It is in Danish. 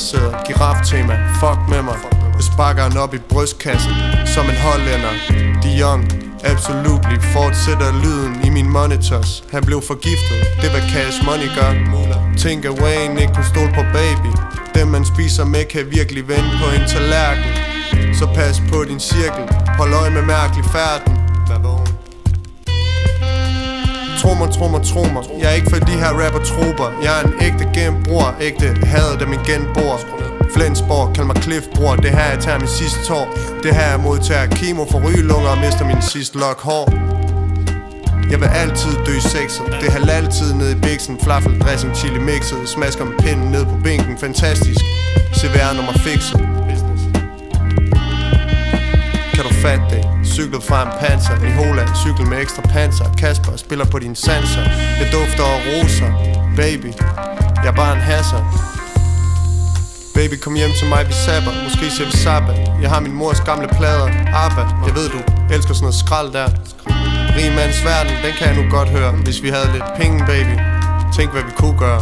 lædersæder, giraftema, fuck med mig. Jeg sparker den op i brystkassen, som en hollænder. De Young, absolutely, fortsætter lyden i min monitors. Han blev forgiftet, det hvad Cash Money gør. Tænk at Wayne ikke kunne stole på baby. Dem man spiser med kan virkelig vende på en tallerken. Så pas på din cirkel, hold øje med mærkelig færden. Tro mig, jeg er ikke for de her rapper-troper. Jeg er en ægte genbror, ægte hader dem igen bor. Flensborg, kald mig Cliff, bror. Det her jeg tager min sidste tår. Det her jeg modtager kemo for rygelunger og mister min sidste lok hår. Jeg vil altid dø i sexet. Det er halal-tid nede i biksen. Flaffel, dressing, chili mixet. Smasker med pinden ned på bænken. Fantastisk, CVR-nummer fikset. Kan du fatte det? Cyklet fra en panser i Holland, cykel med ekstra panser. Kasper spiller på dine sanser. Det dufter af roser. Baby, jeg er bare en hasser. Baby, kom hjem til mig, vi sapper. Måske ser vi sabbat. Jeg har min mors gamle plader. Abba, jeg ved du elsker sådan noget skrald der. Rig mands verden, den kan jeg nu godt høre. Hvis vi havde lidt penge, baby. Tænk hvad vi kunne gøre.